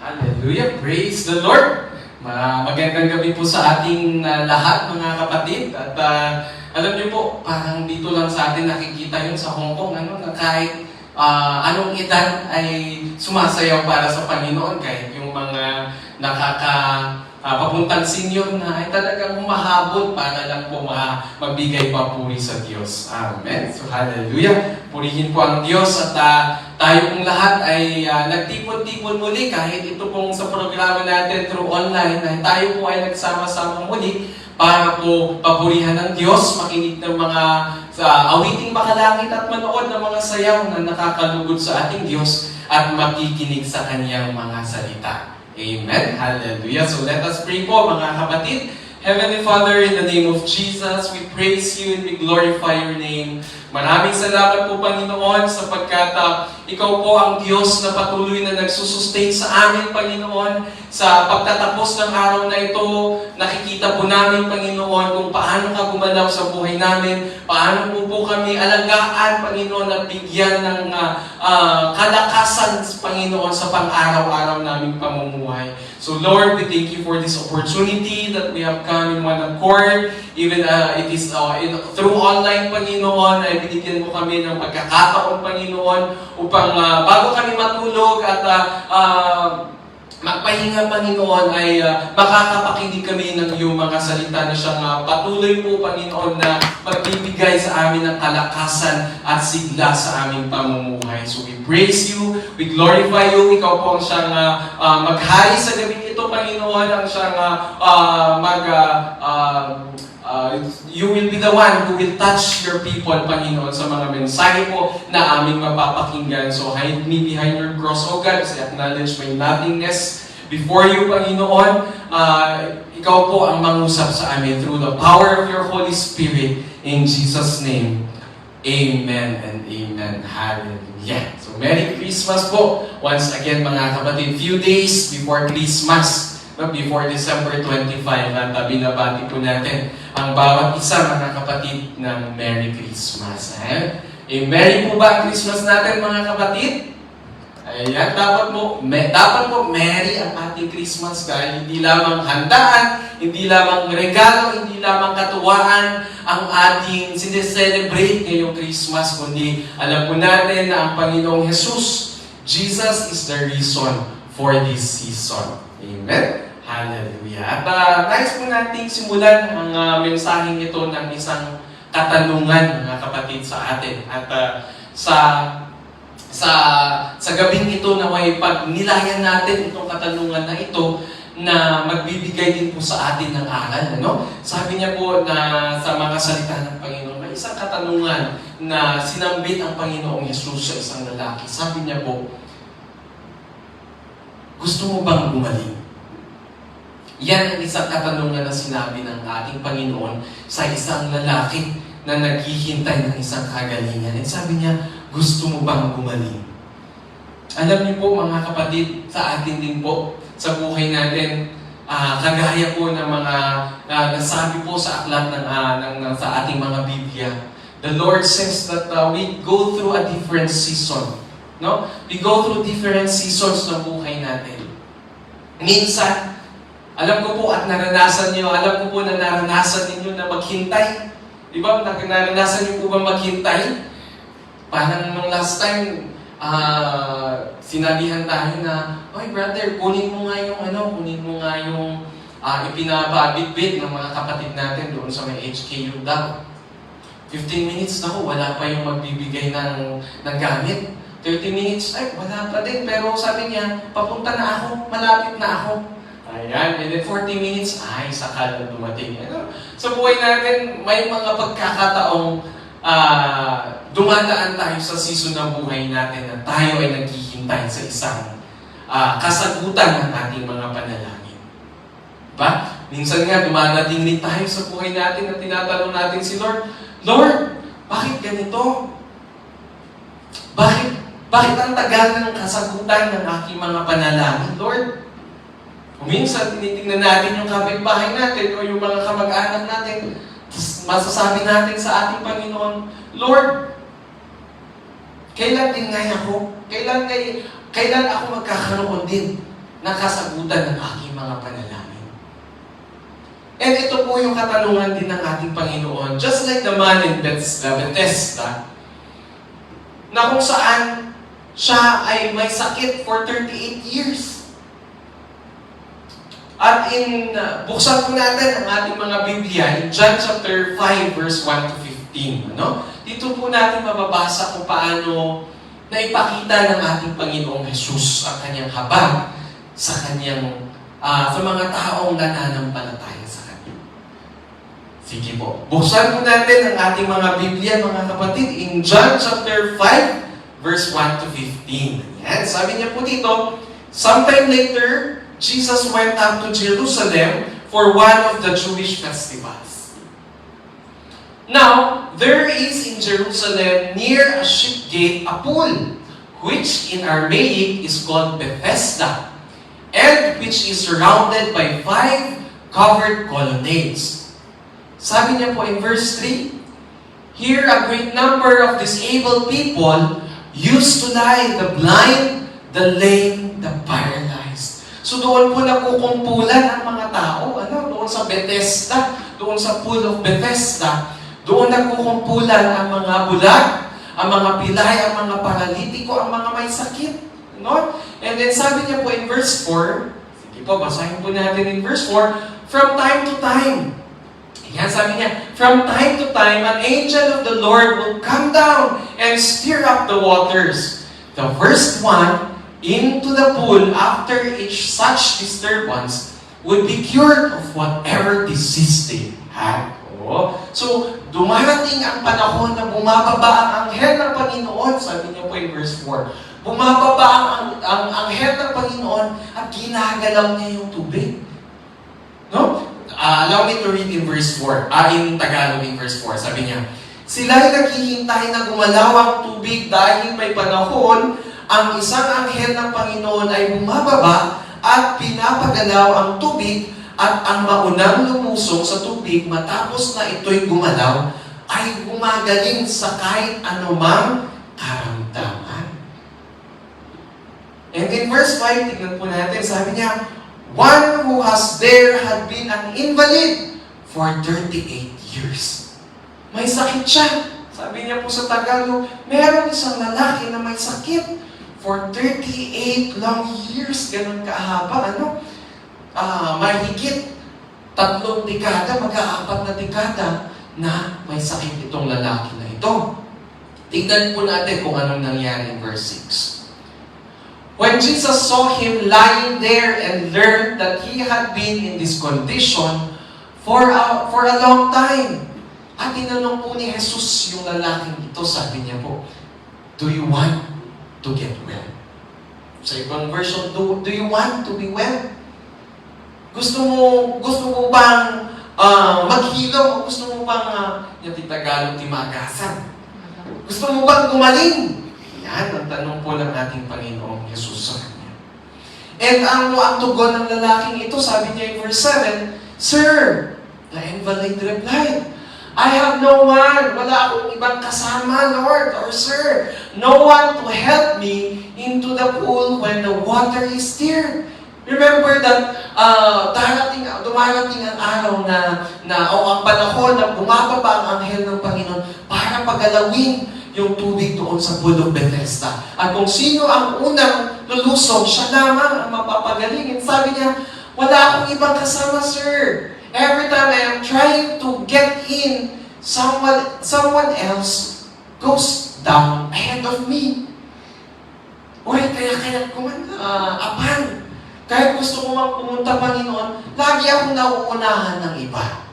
Hallelujah! Praise the Lord! Magandang gabi po sa ating lahat, mga kapatid. At alam niyo po, parang dito lang sa atin nakikita yun sa Hong Kong, na kahit anong edad ay sumasayaw para sa Panginoon. Kahit yung mga papuntang senior na ay talagang humahabol para lang po magbigay papuri sa Diyos. Amen. So, hallelujah. Purihin po ang Diyos at tayo pong lahat ay nagtipon-tipon muli kahit ito pong sa programa natin through online ay tayo po ay nagsama-sama muli para po papurihan ng Diyos, makinig ng mga awiting makalangit at manood ng mga sayaw na nakakalugod sa ating Diyos at makikinig sa Kanyang mga salita. Amen. Hallelujah. So let us pray po, mga kapatid. Heavenly Father, in the name of Jesus, we praise you and we glorify your name. Maraming salamat po, Panginoon, sapagkat ikaw po ang Diyos na patuloy na nagsusustain sa amin, Panginoon. Sa pagtatapos ng araw na ito, nakikita po namin, Panginoon, kung paano ka gumalaw sa buhay namin, paano po kami alagaan, Panginoon, at bigyan ng kalakasan, Panginoon, sa pang-araw-araw naming pamumuhay. So Lord, we thank you for this opportunity that we have come in one accord. Even it is through online, Panginoon, ay binigyan mo kami ng pagkakataon, Panginoon, upang bago kami matulog at magpahinga, Panginoon, ay makakapakinig kami ng iyong mga salita na siyang patuloy po, Panginoon, na magbibigay sa amin ng kalakasan at sigla sa aming pamumuhay. So we praise you, we glorify you. Ikaw po ang siyang maghari sa gabing ito, Panginoon, ang siyang you will be the one who will touch your people, Panginoon, sa mga mensahe po na aming mapapakinggan. So hide me behind your cross, O God, as I acknowledge my nothingness before you, Panginoon. Ikaw po ang mangusap sa amin through the power of your Holy Spirit. In Jesus' name, amen and amen. Hallelujah. So Merry Christmas po. Once again, mga kapatid, few days before Christmas, before December 25, at binabati po natin ang bawat isa, mga kapatid, ng Merry Christmas. Merry po ba ang Christmas natin, mga kapatid? Ayan, dapat po merry ang ating Christmas dahil hindi lamang handaan, hindi lamang regalo, hindi lamang katuwaan ang ating sineselebrate ngayong Christmas, kundi alam po natin na ang Panginoong Jesus, Jesus is the reason for this season. Amen? Hallelujah. At nais po natin simulan ang mensaheng ito ng isang katanungan, mga kapatid, sa atin. At sa gabing ito na may pagnilayan natin itong katanungan na ito na magbibigay din po sa atin ng aral. Sabi niya po na sa mga salita ng Panginoon, may isang katanungan na sinambit ang Panginoong Jesus sa isang lalaki. Sabi niya po, gusto mo bang gumaling? Yan ang isang katanungan na sinabi ng ating Panginoon sa isang lalaki na naghihintay ng isang kagalingan. At sabi niya, gusto mo bang gumaling? Alam niyo po, mga kapatid, sa atin din po, sa buhay natin, kagaya po ng mga nasabi po sa aklat sa ating mga Biblia. The Lord says that we go through a different season. No? We go through different seasons ng buhay natin. Minsan, alam ko po at naranasan niyo na maghintay. Di ba? Naranasan niyo po ba maghintay? Parang nung last time, sinabihan tayo na, "Oy brother, kunin mo nga yung ipinababitbit ng mga kapatid natin doon sa may HKU daw. 15 minutes daw, wala pa yung magbibigay ng gamit. 30 minutes, ay wala pa din. Pero sabi niya, papunta na ako, malapit na ako." Ayan, and then 40 minutes, ay, saka na dumating. Sa buhay natin, may mga pagkakataong dumadaan tayo sa season ng buhay natin na tayo ay naghihintay sa isang kasagutan ng ating mga panalangin. Diba? Minsan nga, dumadating din tayo sa buhay natin at tinatanong natin si Lord, Lord, bakit ganito? Bakit ang tagal ng kasagutan ng aking mga panalangin, Lord? Minsan, tinitingnan natin yung kapitbahay natin o yung mga kamag-anak natin, masasabi natin sa ating Panginoon, Lord, kailan din ngay ako? Kailan ako magkakaroon din na kasagutan ng aking mga panalangin. And ito po yung katanungan din ng ating Panginoon, just like the man in Bethesda, na kung saan siya ay may sakit for 38 years. At buksan po natin ang ating mga Biblia in John chapter 5, verse 1 to 15. Ano? Dito po natin mababasa kung paano naipakita ng ating Panginoong Jesus ang kanyang habag sa kanyang sa mga taong nananampalataya sa kanya. Sige po. Buksan po natin ang ating mga Biblia, mga kapatid, in John chapter 5, verse 1 to 15. Yan. Sabi niya po dito, sometime later, Jesus went up to Jerusalem for one of the Jewish festivals. Now, there is in Jerusalem near a sheep gate a pool, which in Aramaic is called Bethesda, and which is surrounded by 5 covered colonnades. Sabi niya po in verse 3, here a great number of disabled people used to lie, the blind, the lame, the paralyzed. So doon po nakukumpulan ang mga tao, doon sa Bethesda, doon sa pool of Bethesda, doon nagkukumpulan ang mga bulag, ang mga pilay, ang mga paralitiko, ang mga may sakit. No? And then sabi niya po in verse 4, sige po, basahin po natin in verse 4, from time to time, yan sabi niya, from time to time, an angel of the Lord will come down and stir up the waters. The first one into the pool after each such disturbance would be cured of whatever disease they had. So, dumarating ang panahon na bumababa ang anghel ng Panginoon, sabi niya po in verse 4. Bumababa ang anghel ng Panginoon at ginagalaw niya yung tubig. No? Allow me to read in verse 4. In Tagalog in verse 4, sabi niya, sila'y naghihintay na gumalaw ang tubig dahil may panahon ang isang anghel ng Panginoon ay bumababa at pinapagalaw ang tubig at ang maunang lumusong sa tubig matapos na ito'y gumalaw ay gumagaling sa kahit anumang karamdaman. And in verse 5, tignan po natin, sabi niya, one who had been an invalid for 38 years. May sakit siya. Sabi niya po sa Tagalog, meron isang lalaki na may sakit for 38 long years. Ganun kahaba, mahigit 3 dekada, mag-4 na dekada na may sakit itong lalaki na ito. Tingnan po natin kung anong nangyari in verse 6. When Jesus saw him lying there and learned that he had been in this condition for a long time, at tinanong po ni Jesus yung lalaking ito, sabi niya po, do you want to get well? Sa ibang version, do you want to be well? Gusto mo bang maghilo? Gusto mo bang, yung Tagalog, timagasan? Gusto mo bang gumaling? Yan ang tanong po ng ating Panginoong Jesus sa kanya. And ang tugon ng lalaking ito, sabi niya in verse 7, Sir, the invalid replied, I have no one, wala akong ibang kasama, Lord, or Sir, no one to help me into the pool when the water is stirred. Remember that dumarating ang araw o ang panahon na bumababa ang anghel ng Panginoon para pagalawin yung tubig doon sa pool of Bethesda. At kung sino ang unang lulusong, siya lamang ang mapapagaling. And sabi niya, wala akong ibang kasama, Sir. Every time I am trying to get in, someone else goes down ahead of me. Kaya apan. Kahit gusto ko pumunta, Panginoon, lagi akong nauunahan ng iba.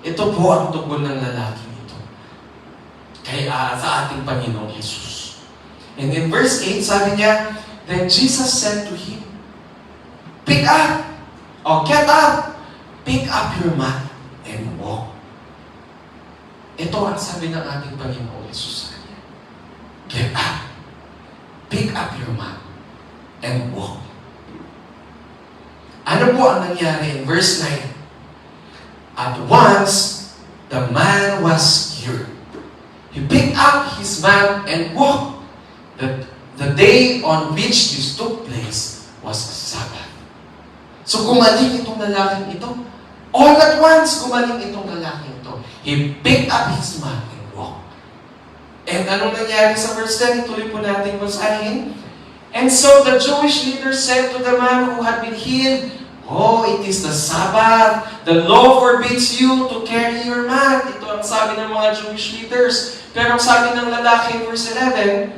Ito po ang tugon ng lalaking ito. Kaya sa ating Panginoong Jesus. And in verse 8, sabi niya, then Jesus said to him, get up, pick up your mat and walk. Ito ang sabi ng ating Panginoong Jesus sa kanya. Get up, pick up your mat and walk. Ano po ang nangyari in verse 9? At once, the man was cured. He picked up his mat and walked. The day on which this took place was Sabbath. So gumaling itong lalaking ito. All at once, gumaling itong lalaking ito. He picked up his mat and walked. And anong nangyari sa verse 10? Ituloy po natin basahin. And so the Jewish leader said to the man who had been healed, "Oh, it is the Sabbath. The law forbids you to carry your mat." Ito ang sabi ng mga Jewish leaders. Pero ang sabi ng lalaki, verse 11,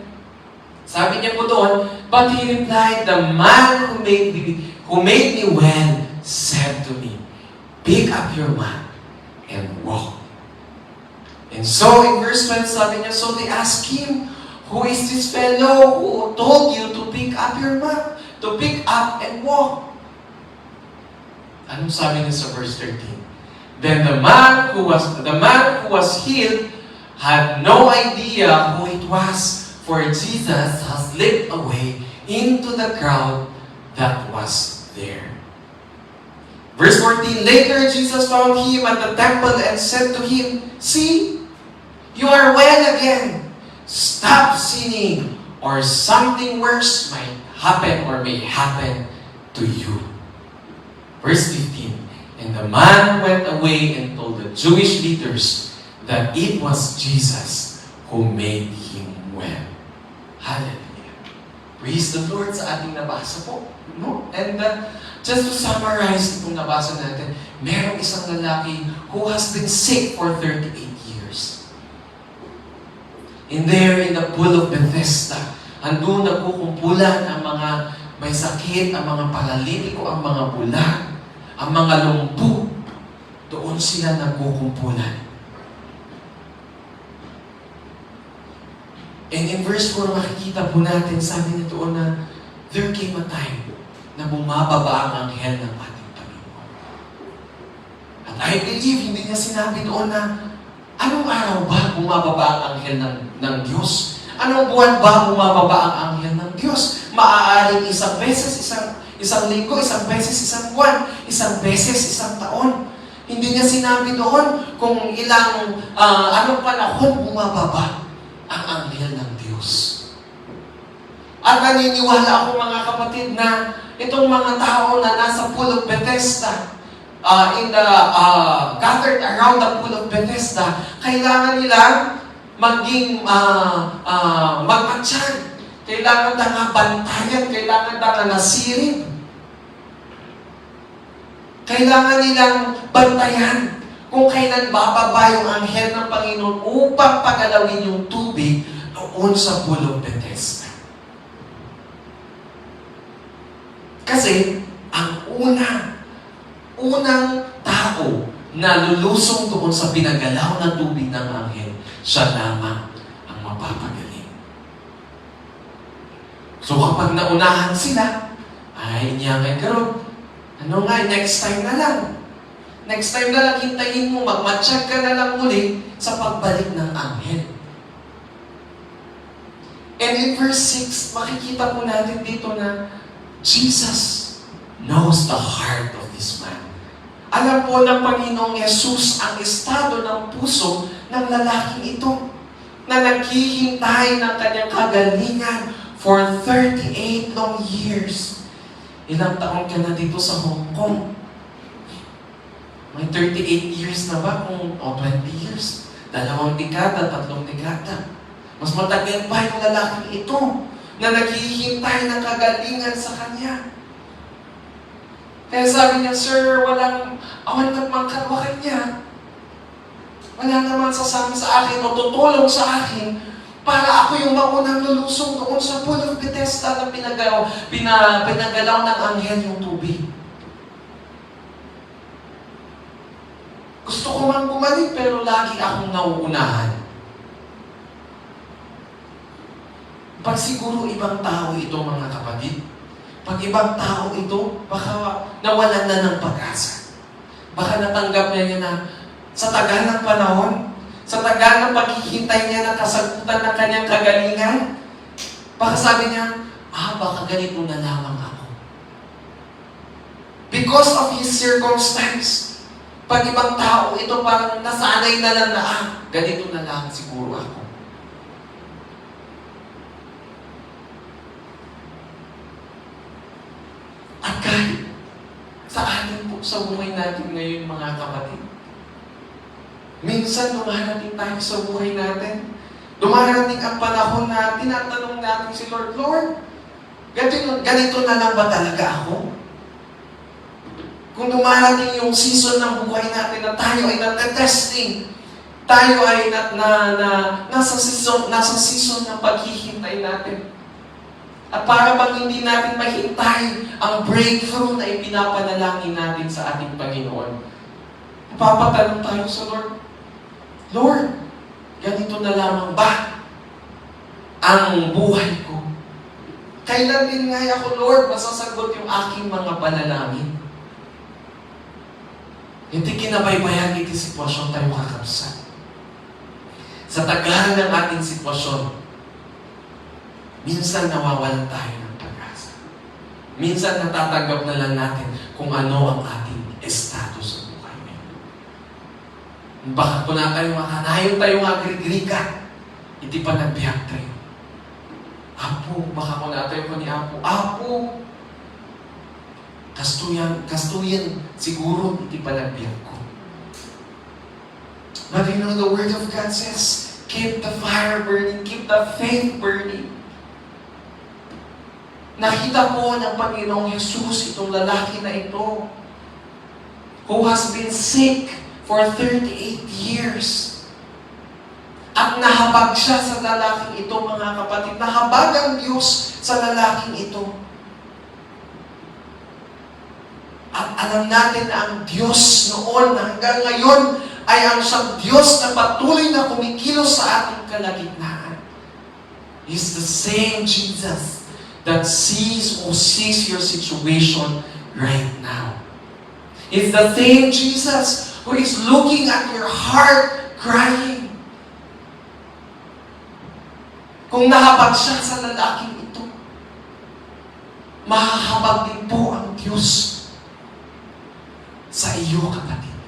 sabi niya po doon, but he replied, "The man who made me well said to me, pick up your mat and walk." And so in verse 12, sabi niya, so they asked him, "Who is this fellow who told you to pick up your mat, to pick up and walk?" Anong sabi niya sa verse 13? Then the man who was healed had no idea who it was, for Jesus has slipped away into the crowd that was there. Verse 14, later Jesus found him at the temple and said to him, "See, you are well again. Stop sinning, or something worse might happen or may happen to you." Verse 15, and the man went away and told the Jewish leaders that it was Jesus who made him well. Hallelujah. Praise the Lord sa ating nabasa po. No? And just to summarize itong nabasa natin, merong isang lalaki who has been sick for 38 years. In there, in the pool of Bethesda, andun nagkukumpulan ang mga may sakit, ang mga paralitiko, ang mga bulag, ang mga lumpo. Doon sila nagkukumpulan. And in verse 4, makikita po natin, sabi niya doon na, there came a time na bumababa ang anghel ng ating Panginoon. At I believe, hindi niya sinabi doon na, anong araw ba bumababa ang anghel ng Diyos? Anong buwan ba bumababa ang anghel ng Diyos? Maaaring isang beses, isang linggo, isang beses, isang buwan, isang beses, isang taon. Hindi niya sinabi doon kung anong panahon bumababa ang anghel ng Diyos. At naniniwala ako mga kapatid na itong mga tao na nasa pool of Bethesda, gathered around the pool of Bethesda, kailangan nilang maging magmatsyag. Kailangan na nga bantayan, kailangan na nga nasirin. Kailangan nilang bantayan kung kailan bababa yung anghel ng Panginoon upang pagalawin yung tubig noon sa pool of Bethesda. Kasi, ang unang tao na lulusong doon sa pinagalaw na tubig ng anghel, siya lamang ang mapapagaling. So kapag naunahan sila, ay niyangay karon. Ano nga, next time na lang. Next time na lang, hintayin mo, magmatsyag ka na lang muli sa pagbalik ng anghel. And in verse 6, makikita po natin dito na Jesus knows the heart of this man. Alam po ng Panginoong Yesus ang estado ng puso ng lalaking ito na naghihintay ng kanyang kagalingan for 38 long years. Ilang taon ka na dito sa Hong Kong? May 38 years na ba? Kung 20 years? 2 dekada, 3 dekada. Mas matagal pa yung lalaking ito na naghihintay ng kagalingan sa kanya. Kaya sabi niya, "Sir, walang awan namang kalwakan niya. Wala naman sasabi sa akin o tutulong sa akin para ako yung maunang lulusong doon sa pool of Bethesda na pinagalaw ng anghel yung tubig." Gusto ko man bumalik pero lagi akong nauunahan. Pag siguro ibang tao ito mga kapatid, pag ibang tao ito, baka nawalan na ng pag-asa. Baka natanggap niya na sa tagal ng panahon, sa tagal ng paghihintay niya ng kasagutan ng kanyang kagalingan, baka sabi niya, baka ganito na lamang ako. Because of his circumstance, pag ibang tao ito parang nasanay na lang na, ganito na lang siguro ako. At kahit po sa buhay natin ngayon, mga kapatid. Minsan, dumarating tayo sa buhay natin. Dumarating ang panahon na tinatanong natin si Lord, Lord, ganito na lang ba talaga ako? Kung dumarating yung season ng buhay natin na tayo ay natetesting, tayo ay nasa season ng paghihintay natin. At para bang hindi natin mahintay ang breakthrough na ipinapanalangin natin sa ating Panginoon, papatanong tayo sa Lord, Lord, ganito na lamang ba ang buhay ko? Kailan din nga ako, Lord, masasagot yung aking mga panalangin? Hindi kinabaybayan iti sitwasyon tayo kakabsat. Sa tagal ng ating sitwasyon, minsan nawawalan tayo ng pag-asa. Minsan natatanggap na lang natin kung ano ang ating estado sa buhay ngayon. Baka kung na tayo makanayon tayo agrigriga, iti pa nagbiyak tayo. Apo, baka kung na tayo ni Apo, Apo, kastuyan, siguro iti pa nagbiyak ko. But you know, the Word of God says, keep the fire burning, keep the faith burning. Nakita po ng Panginoong Jesus itong lalaki na ito who has been sick for 38 years. At nahabag siya sa lalaking ito, mga kapatid. Nahabag ang Diyos sa lalaking ito. At alam natin na ang Diyos noon hanggang ngayon ay ang siyang Diyos na patuloy na kumikilos sa ating kalagitnaan. He's the same Jesus that sees your situation right now. It's the same Jesus who is looking at your heart crying. Kung nahabag siya sa lalaking ito, mahahabag din po ang Diyos sa iyo, kapatid.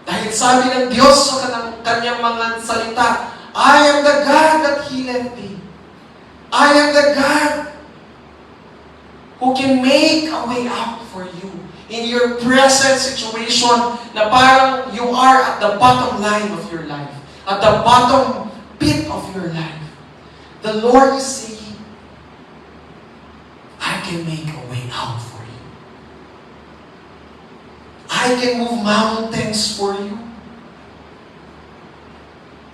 Dahil sabi ng Diyos sa kanyang mga salita, I am the God that healeth thee. I am the God who can make a way out for you in your present situation na parang you are at the bottom line of your life, at the bottom pit of your life. The Lord is saying, I can make a way out for you. I can move mountains for you.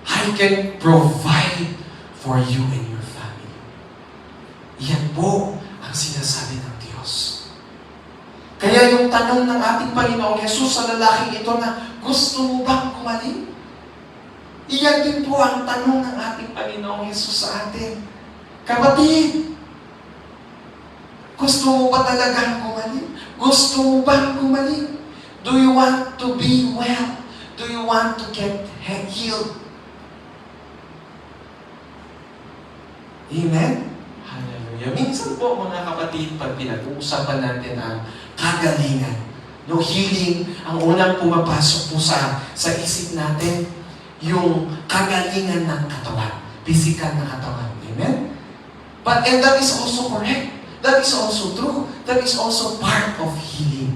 I can provide for you and your family. Yan po ang sinasabi ng Diyos. Kaya yung tanong ng ating Panginoong Jesus sa lalaking ito na, gusto mo bang gumaling? Iyan din po ang tanong ng ating Panginoong Jesus sa atin. Kapatid, gusto mo ba talagang gumaling? Gusto mo bang gumaling? Do you want to be well? Do you want to get healed? Amen? Hallelujah. Minsan po, mga kapatid, pag pinag-uusapan natin ang kagalingan, no, healing, ang unang pumapasok po sa isip natin, yung kagalingan ng katawan, physical na katawan. Amen? And that is also correct. That is also true. That is also part of healing.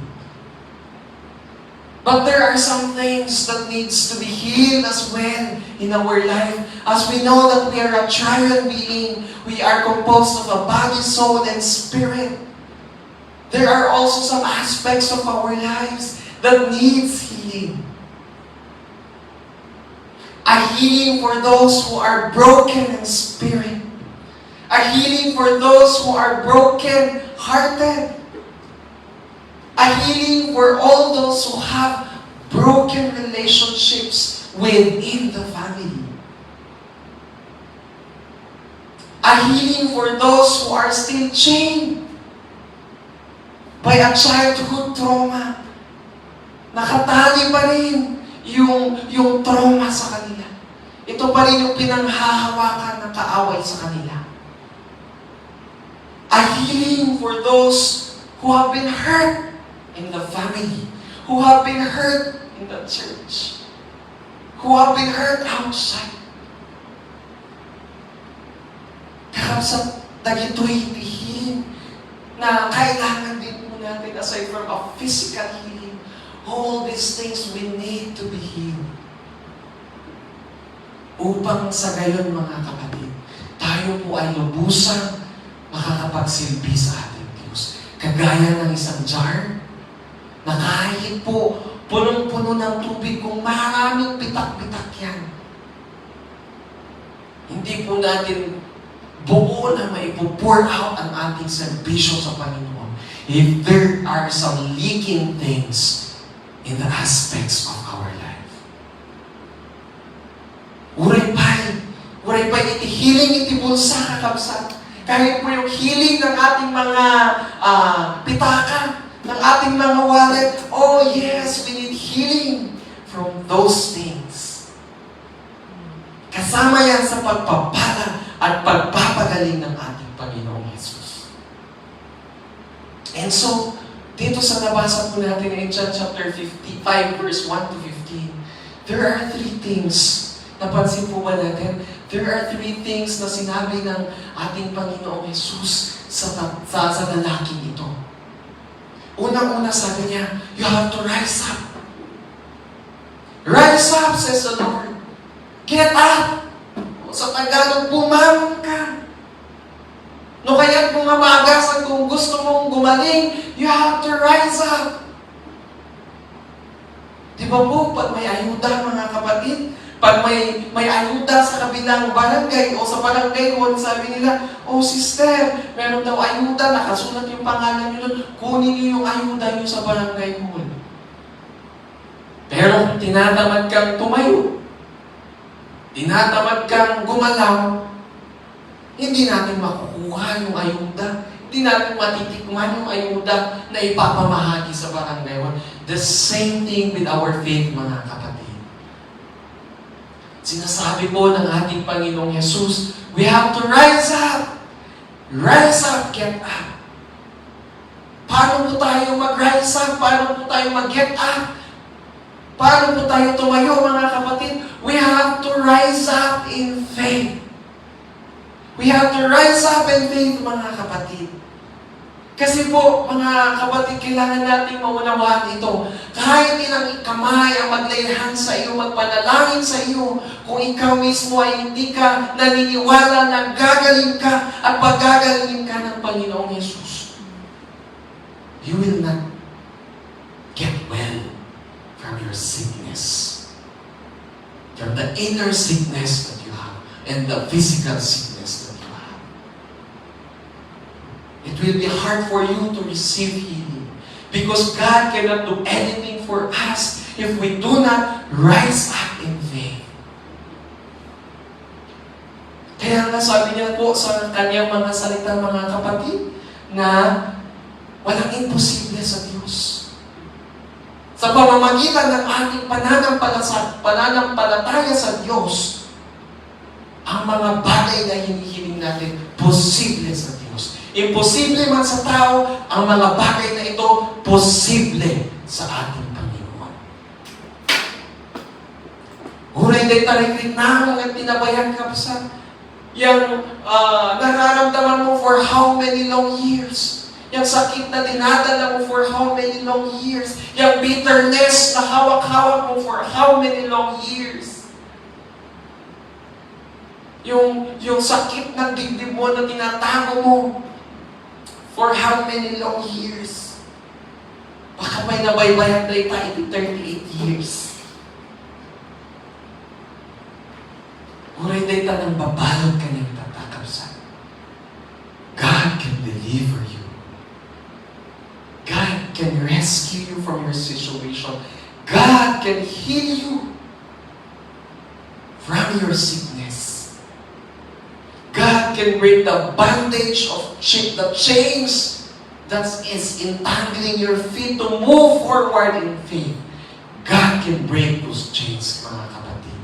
But there are some things that needs to be healed as well in our life. As we know that we are a triune being, we are composed of a body, soul, and spirit. There are also some aspects of our lives that needs healing. A healing for those who are broken in spirit. A healing for those who are broken-hearted. A healing for all those who have broken relationships within the family. A healing for those who are still chained by a childhood trauma. Nakatali pa rin yung trauma sa kanila. Ito pa rin yung pinanghahawakan ng kaaway sa kanila. A healing for those who have been hurt in the family, who have been hurt in the church, who have been hurt outside. Kaya sa dagito'y healing na kailangan din po natin aside from a physical healing, all these things we need to be healed. Upang sa gayon mga kapatid, tayo po ay lubusang makakapagsilbi sa ating Diyos. Kagaya ng isang jar, na kahit po punong-puno ng tubig, kung maraming pitak-pitak yan, hindi po natin buo na maipo-pour out ang ating serbisyo sa Panginoon if there are some leaking things in the aspects of our life. Uray pa'y iti healing iti bulsa kakabsat. Kahit po yung healing ng ating mga pitaka, ng ating mga wallet, oh yes, we need healing from those things. Kasama yan sa pagpapala at pagpapagaling ng ating Panginoong Hesus. And so, dito sa nabasa po natin in John chapter 55, verse 1 to 15, there are three things. Napansin po ba natin? There are three things na sinabi ng ating Panginoong Hesus sa lalaking ito. Unang-una sabi niya, you have to rise up. Rise up, says the Lord. Get up. Sa Tagalog, bumangon ka. No kaya't bumamagasan kung gusto mong gumaling, you have to rise up. Di ba po, pag may ayuda mga kapatid, pag may ayuda sa kabilang barangay o sa barangay hall, sabi nila, oh sister, meron daw ayuda, nakasulat yung pangalan nyo doon, kunin nyo yung ayuda nyo sa barangay hall. Pero kung tinatamad kang tumayo, tinatamad kang gumalaw, hindi natin makukuha yung ayuda. Hindi natin matitikman yung ayuda na ipapamahagi sa barangay hall. The same thing with our faith, mga kapatid. Sinasabi po ng ating Panginoong Hesus, we have to rise up. Rise up, get up. Paano po tayo mag-rise up? Paano po tayo mag-get up? Paano po tayo tumayo, mga kapatid? We have to rise up in faith. We have to rise up in faith, mga kapatid. Kasi po, mga kapatid, kailangan natin maunawaan ito. Kahit ilang kamay ang maglayhan sa iyo, magpanalangin sa iyo, kung ikaw mismo ay hindi ka naniniwala na gagaling ka at paggagalingin ka ng Panginoong Hesus, you will not get well from your sickness. From the inner sickness that you have and the physical sickness that you have. It will be hard for you to receive healing because God cannot do anything for us if we do not rise up in faith. Kaya nga sabi niya po sa kanyang mga salita, mga kapatid, na walang imposible sa Diyos. Sa pamamagitan ng ating pananampalataya sa Diyos, ang mga bagay na hinihiling natin, posible sa Diyos. Imposible man sa tao, ang mga bagay na ito, posible sa ating Panginoon. Huray day tarikrit na ang tinabayan ka sa yung nararamdaman mo for how many long years. Yung sakit na dinadala mo for how many long years. Yung bitterness na hawak-hawak mo for how many long years. Yung sakit ng dibdib mo na tinatago mo for how many long years. Baka may nabaybayan tayo tayo 38 years. Uray tayo tanang babalot ka niyang tatakap sa. God can deliver you. God can rescue you from your situation. God can heal you from your sickness. God can break the bondage of the chains that is entangling your feet to move forward in faith. God can break those chains, mga kapatid.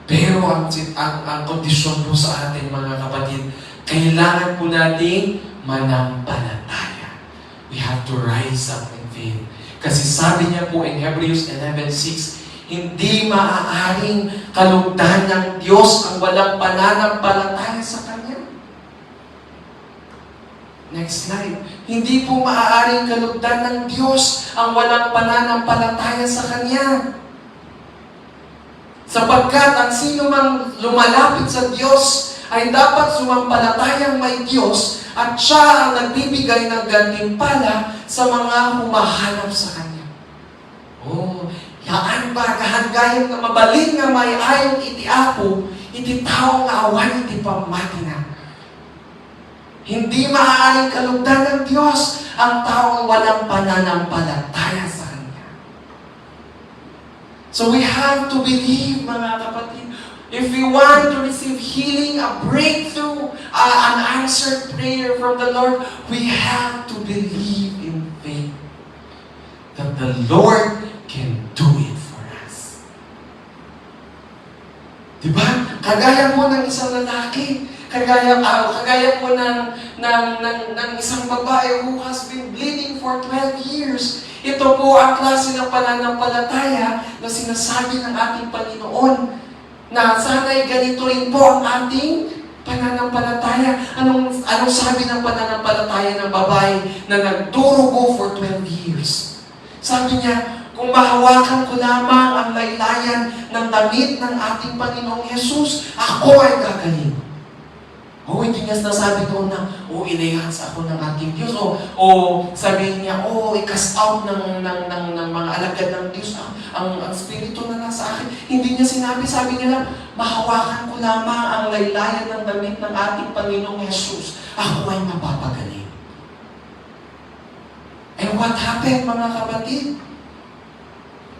Pero ang kondisyon po sa atin, mga kapatid, kailangan po nating manampalataya. We have to rise up in faith. Kasi sabi niya po in Hebrews 11:6, hindi maaaring kalugdan ng Diyos ang walang pananampalataya sa Kanya. Next slide. Hindi po maaaring kalugdan ng Diyos ang walang pananampalataya sa Kanya. Sapagkat ang sino mang lumalapit sa Diyos ay dapat sumampalatayang may Diyos at Siya ang nagbibigay ng gantimpala sa mga humahanap sa Kanya. Oh, yaan ba kahangayang na mabalin nga may ayong iti apo, iti tao nga awan iti pamati na. Hindi maaaring kalugdan ng Diyos ang taong walang pananampalataya sa Kanya. So we have to believe, mga kapatid. If we want to receive healing, a breakthrough, an answered prayer from the Lord, we have to believe in faith that the Lord can do it for us. Diba? Kagaya mo ng isang lalaki, kagaya po ng isang babae who has been bleeding for 12 years. Ito po ang klase ng pananampalataya na sinasabi ng ating Panginoon na sana'y ganito rin po ang ating pananampalataya. Anong sabi ng pananampalataya ng babae na nagdurugo for 12 years? Sabi niya, kung mahawakan ko lamang ang laylayan ng damit ng ating Panginoong Jesus, ako ay gagaling. Hindi niya nasabi doon na, inayahas ako ng ating Diyos. Sabihin niya, i-cast out ng mga alagad ng Diyos ang Espiritu na nasa akin. Hindi niya sinabi, sabi niya lang, mahawakan ko lamang ang laylayan ng damit ng ating Panginoong Jesus. Ako ay mapapagaling. And what happened, mga kapatid?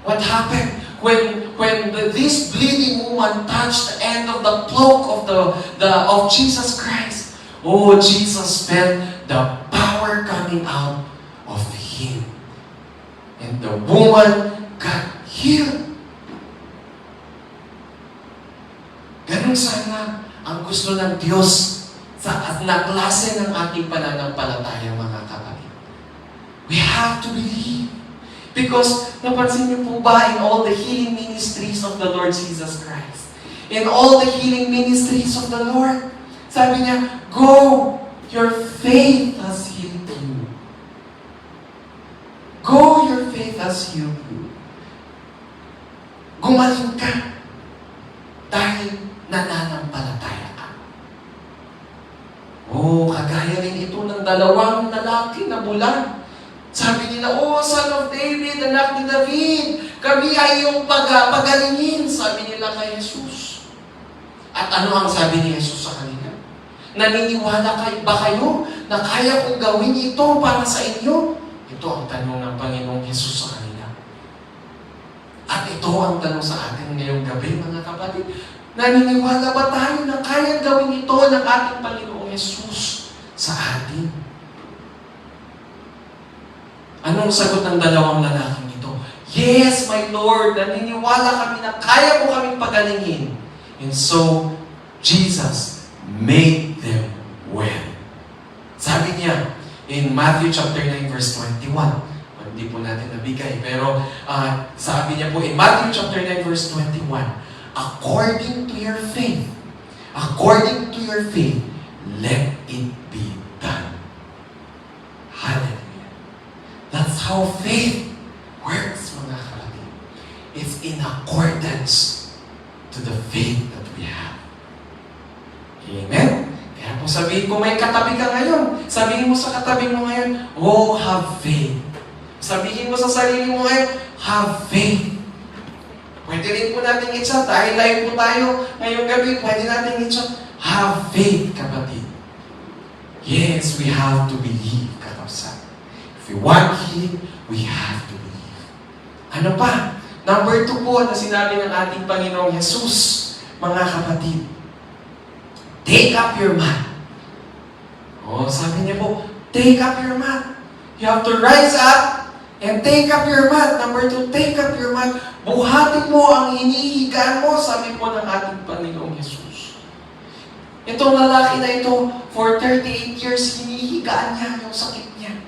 What happened? When this bleeding woman touched the end of the cloak of Jesus Christ, Jesus felt the power coming out of Him. And the woman got healed. Ganun sana ang gusto ng Diyos sa klase ng ating pananampalataya, mga kapatid. We have to believe. Because, napansin niyo po ba in all the healing ministries of the Lord Jesus Christ? In all the healing ministries of the Lord, sabi niya, go, your faith has healed you. Go, your faith has healed you. Gumaling ka dahil nananampalataya ka. Kagaya rin ito ng dalawang lalaki na bulag. Sabi nila, Son of David, anak ni David, kami ay iyong pagalingin, sabi nila kay Jesus. At ano ang sabi ni Jesus sa kanila? Naniniwala ba kayo na kaya kong gawin ito para sa inyo? Ito ang tanong ng Panginoong Jesus sa kanila. At ito ang tanong sa atin ngayong gabi, mga kapatid. Naniniwala ba tayo na kaya gawin ito ng ating Panginoong Jesus sa atin? Anong sagot ng dalawang lalaking ito? Yes, my Lord, naniniwala kami na kaya mo kaming pagalingin. And so, Jesus made them well. Sabi niya, in Matthew chapter 9, verse 21, hindi po natin nabigay, pero sabi niya po in Matthew chapter 9, verse 21, according to your faith, let it be done. Hallelujah. That's how faith works, mga kapatid. It's in accordance to the faith that we have. Amen? Kaya po sabihin ko, may katabi ka ngayon. Sabihin mo sa katabi mo ngayon, have faith. Sabihin mo sa sarili mo ngayon, have faith. Pwede rin po natin i-chat. Dahil live po tayo ngayong gabi, pwede natin i-chat. Have faith, kapatid. Yes, we have to believe, kapatid. If we want healing, we have to believe. Ano pa? Number 2 po na sinabi ng ating Panginoong Jesus, mga kapatid. Take up your mat. Sabi niya po, take up your mat. You have to rise up and take up your mat. Number 2, take up your mat. Buhatin mo ang hinihigaan mo, sabi po ng ating Panginoong Jesus. Itong lalaki na ito, for 38 years, hinihigaan niya yung sakit niya.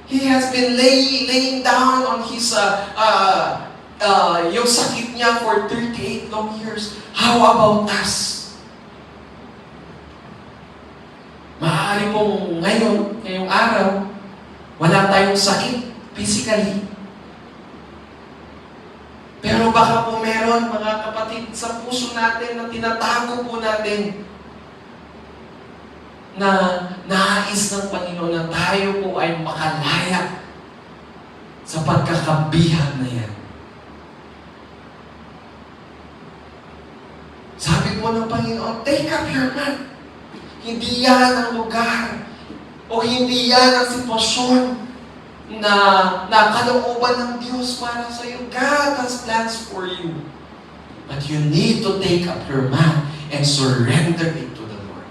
He has been laying down on his yung sakit niya for 38 long years. How about us? Maaari pong ngayong araw, wala tayong sakit physically. Pero baka po meron, mga kapatid, sa puso natin na tinatago po natin na nais ng Panginoon na tayo po ay makalaya sa pagkakabihan na yan. Sabi po ng Panginoon, take up your mat. Hindi yan ang lugar o hindi yan ang sitwasyon na kalooban ng Diyos para sa iyo. God has plans for you. But you need to take up your mat and surrender it to the Lord.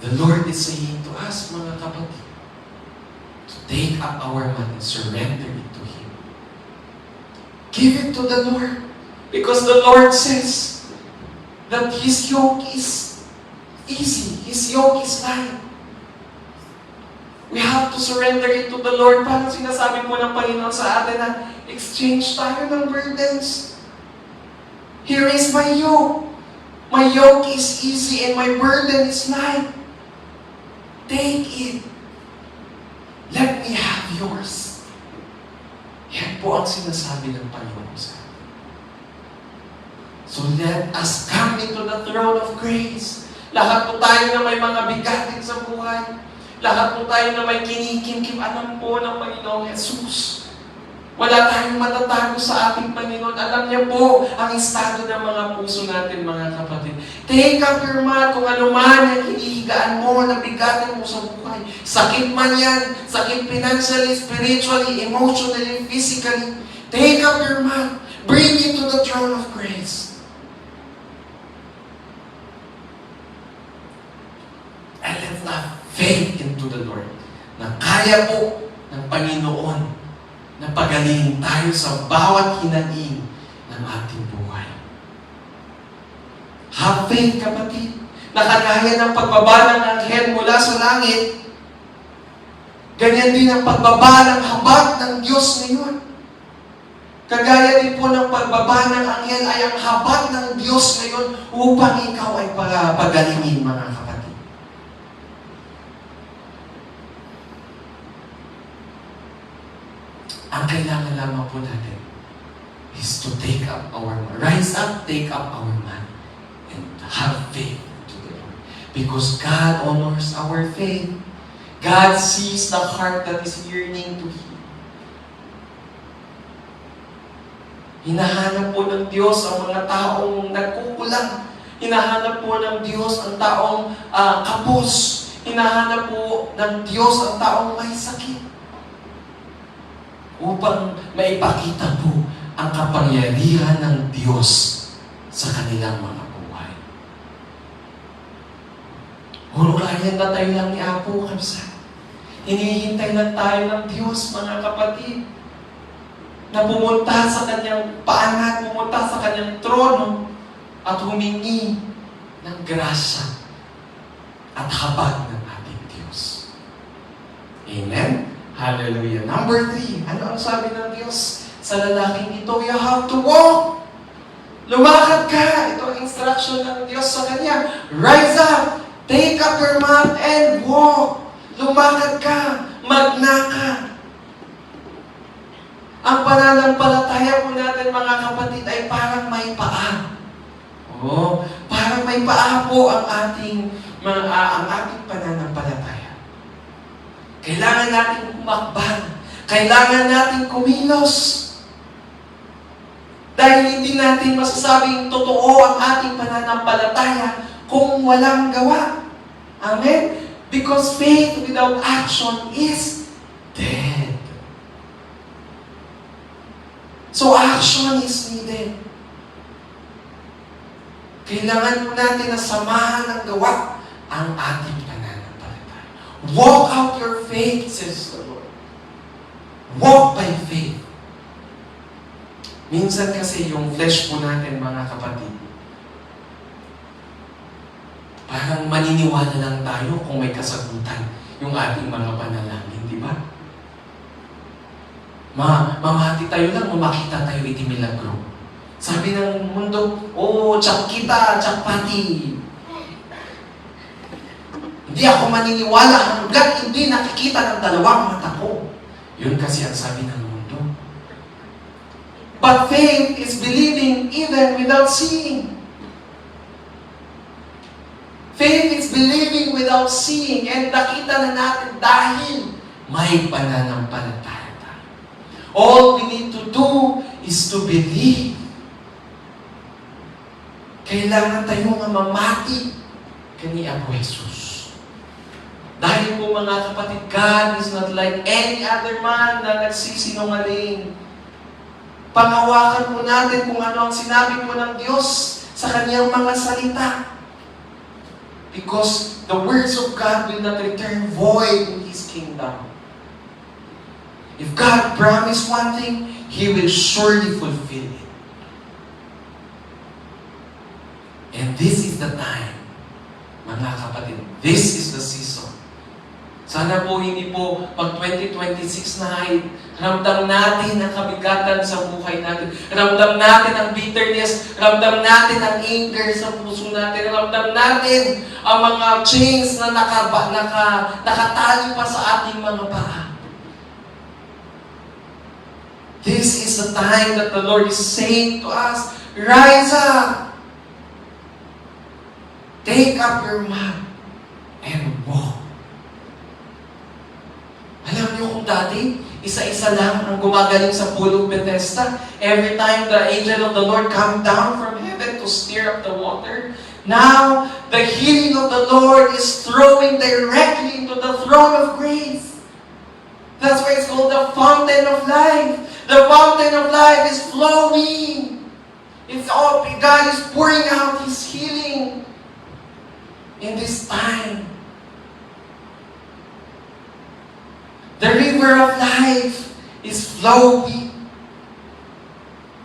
The Lord is saying to us, mga kapatid, to take up our mat and surrender it to Him. Give it to the Lord. Because the Lord says that His yoke is easy. His yoke is light. We have to surrender it to the Lord. Parang sinasabi po ng Panginoon sa atin na exchange tayo ng burdens. Here is my yoke. My yoke is easy and my burden is light. Take it. Let me have yours. Yan po ang sinasabi ng Panginoon sa atin. So let us come into the throne of grace. Lahat po tayo na may mga bigatin sa buhay. Lahat po tayo na may kinikimkim, alam po ng Panginoong Jesus. Wala tayong matatago sa ating Panginoon. Alam niya po ang estado ng mga puso natin, mga kapatid. Take up your mat kung ano man ang hinihigaan mo, nabigatin mo sa buhay. Sakit man yan, sakit financially, spiritually, emotionally, physically. Take up your mat. Bring it to the throne of grace. And let's have faith into the Lord na kaya po ng Panginoon na pagalingin tayo sa bawat hinaing ng ating buhay. Have faith, kapatid, na kagaya ng pagbaba ng anghel mula sa langit, ganyan din ang pagbaba ng habag ng Diyos ngayon. Kagaya din po ng pagbaba ng anghel ay ang habag ng Diyos ngayon upang ikaw ay pagalingin, mga kapatid. Ang kailangan lamang po natin is to take up our mat. Rise up, take up our mat, and have faith to the Lord. Because God honors our faith. God sees the heart that is yearning to Him. Hinahanap po ng Diyos ang mga taong nagkukulang. Hinahanap po ng Diyos ang taong kapos. Hinahanap po ng Diyos ang taong may sakit. Upang maipakita po ang kapangyarihan ng Diyos sa kanilang mga buhay. Hulukayan na tayo lang ni Apo, Kamsa. Hinihintay lang tayo ng Diyos, mga kapatid, na pumunta sa kanyang paanan, pumunta sa kanyang trono, at humingi ng grasya at habag ng ating Diyos. Amen? Hallelujah. Number 3, ano ang sabi ng Diyos sa lalaking ito? You have to walk. Lumakad ka. Ito ang instruction ng Diyos sa kanya. Rise up, take up your mat, and walk. Lumakad ka, magnaka. Ang pananampalataya po natin, mga kapatid, ay parang may paa. Oh, parang may paa po ang ating pananampalataya. Kailangan natin umakban. Kailangan natin kumilos. Dahil hindi natin masasabing totoo ang ating pananampalataya kung walang gawa. Amen? Because faith without action is dead. So action is needed. Kailangan po natin na samahan ng gawa ang ating pananampalataya. Walk out your faith, says the Lord. Walk by faith. Minsan kasi yung flesh po natin, mga kapatid, parang maniniwala lang tayo kung may kasagutan yung ating mga panalangin, di ba? Mamati tayo lang, makita tayo itimilagro. Sabi ng mundo, tsak kita, tsak pati. Hindi ako maniniwala hanggat hindi nakikita ng dalawang mata ko. Yun kasi ang sabi ng mundo. But faith is believing even without seeing. Faith is believing without seeing. And nakita na natin dahil may pananampalataya tayo. All we need to do is to believe. Kailangan tayong mamati kani Apo Jesus. Dahil po mga kapatid, God is not like any other man na nagsisinungaling. Panghawakan po natin kung ano ang sinabi po ng Diyos sa kanyang mga salita. Because the words of God will not return void in His kingdom. If God promised one thing, He will surely fulfill it. And this is the time, mga kapatid, this is the season. Sana po hindi po pag 2026 na ay ramdam natin ang kabigatan sa buhay natin. Ramdam natin ang bitterness. Ramdam natin ang anger sa puso natin. Ramdam natin ang mga chains na nakatali pa sa ating mga paa. This is the time that the Lord is saying to us, rise up! Take up your mat and walk. Alam niyo kung dati, isa-isa lang ang gumagaling sa pool of Bethesda. Every time the angel of the Lord come down from heaven to stir up the water, now the healing of the Lord is flowing directly into the throne of grace. That's why it's called the fountain of life. The fountain of life is flowing. It's all, God is pouring out His healing in this time. The river of life is flowing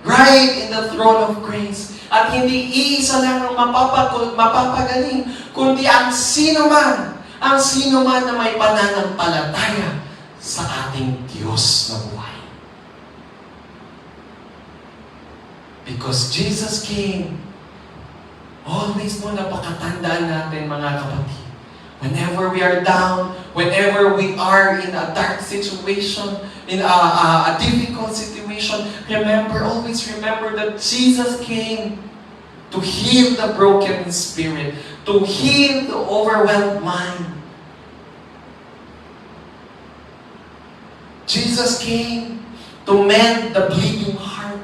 right in the throne of grace. At hindi iisa lang ang mapapagaling, kundi ang sino man na may pananampalataya sa ating Diyos na buhay. Because Jesus came, always po napakatandaan natin mga kapatid. Whenever we are down, whenever we are in a dark situation, in a difficult situation, always remember that Jesus came to heal the broken spirit, to heal the overwhelmed mind. Jesus came to mend the bleeding heart.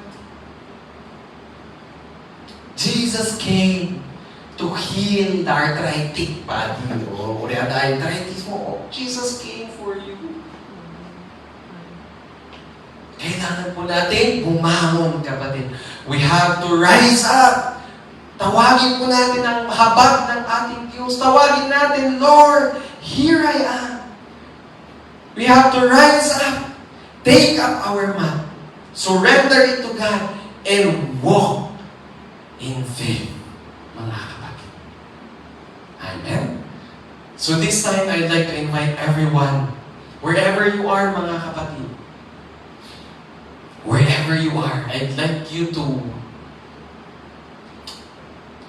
Jesus came to heal the arthritic body. O the arthritis mo. Jesus came for you. Kailangan po natin bumangon, kapatid. We have to rise up. Tawagin po natin ang habag ng ating Diyos. Tawagin natin, Lord, here I am. We have to rise up. Take up our mat. Surrender it to God and walk in faith, mga kapatid. Amen? So this time, I'd like to invite everyone, wherever you are, mga kapatid, wherever you are, I'd like you to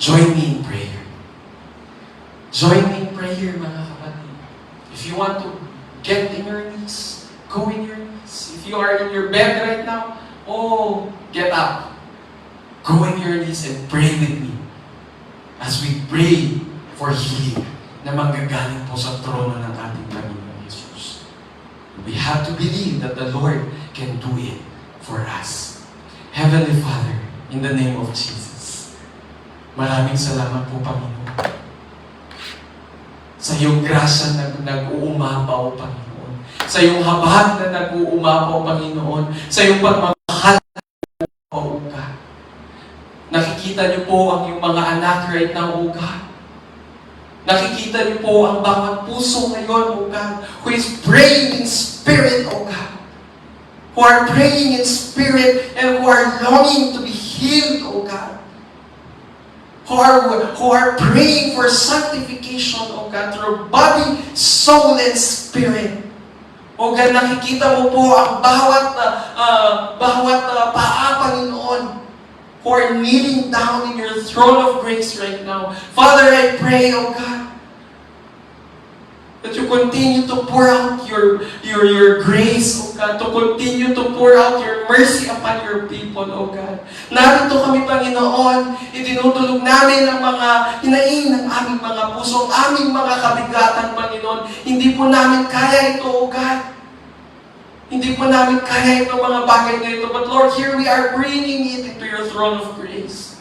join me in prayer. Join me in prayer, mga kapatid. If you want to get in your knees, go in your knees. If you are in your bed right now, get up. Go in your knees and pray with me as we pray for healing na manggagaling po sa trono ng ating Panginoon Jesus. We have to believe that the Lord can do it for us. Heavenly Father, in the name of Jesus, maraming salamat po, Panginoon, sa iyong grasya na nag-uumapaw, Panginoon. Sa iyong habag na nag-uumapaw, Panginoon. Sa iyong pagmamahal na nag-uumapaw, God. Nakikita niyo po ang iyong mga anak right now, O God. Nakikita niyo po ang bawat puso ngayon, O God, who is praying in spirit, O God. Who are praying in spirit and who are longing to be healed, O God. Who are praying for sanctification, O God, through body, soul, and spirit. O God, nakikita mo po ang bawat paa, Panginoon, who are kneeling down in your throne of grace right now. Father, I pray, O God, That you continue to pour out your grace, O God. To continue to pour out your mercy upon your people, O God. Narito kami, Panginoon. Itinutulog namin ang mga hinaing ng aming mga puso, ang aming mga kabigatan, Panginoon. Hindi po namin kaya ito, O God. Hindi po namin kaya itong mga bagay na ito. But Lord, here we are bringing it into your throne of grace.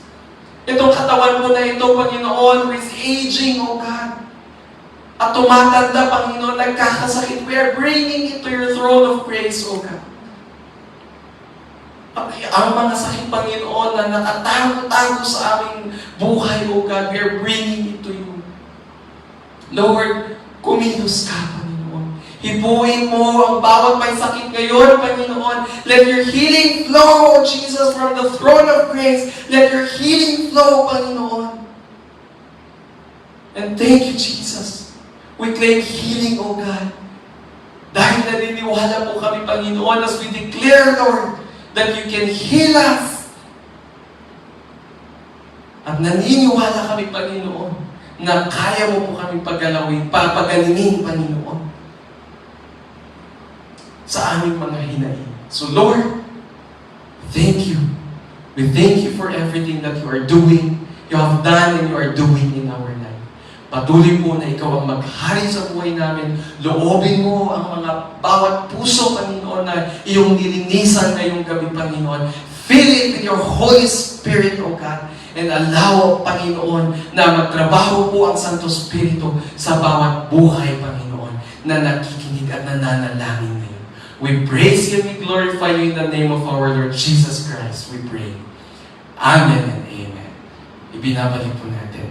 Itong katawan po na ito, Panginoon, who is aging, O God. At tumatanda, Panginoon, nagkakasakit. We are bringing it to your throne of grace, O God. At ang mga sakit, Panginoon, na nakatago-tago sa aming buhay, O God, we are bringing it to you. Lord, kumilos ka, Panginoon. Hipuin mo ang bawat may sakit ngayon, Panginoon. Let your healing flow, O Jesus, from the throne of grace. Let your healing flow, Panginoon. And thank you, Jesus. We claim healing, O God. Dahil naniniwala po kami, Panginoon, as we declare, Lord, that you can heal us. At naniniwala kami, Panginoon, na kaya mo po kami pagalingin, Panginoon, sa aming mga hinaing. So, Lord, thank you. We thank you for everything that you are doing, you have done, and you are doing in our life. Patuloy po na ikaw ang maghari sa buhay namin. Loobin mo ang mga bawat puso, Panginoon, na iyong nilinisan ngayong gabi, Panginoon. Fill it with your Holy Spirit, O God. And allow, Panginoon, na magtrabaho po ang Santo Espiritu sa bawat buhay, Panginoon, na nakikinig at nananalangin ngayon. We praise you and we glorify you in the name of our Lord Jesus Christ. We pray. Amen and amen. Ibinabalik po na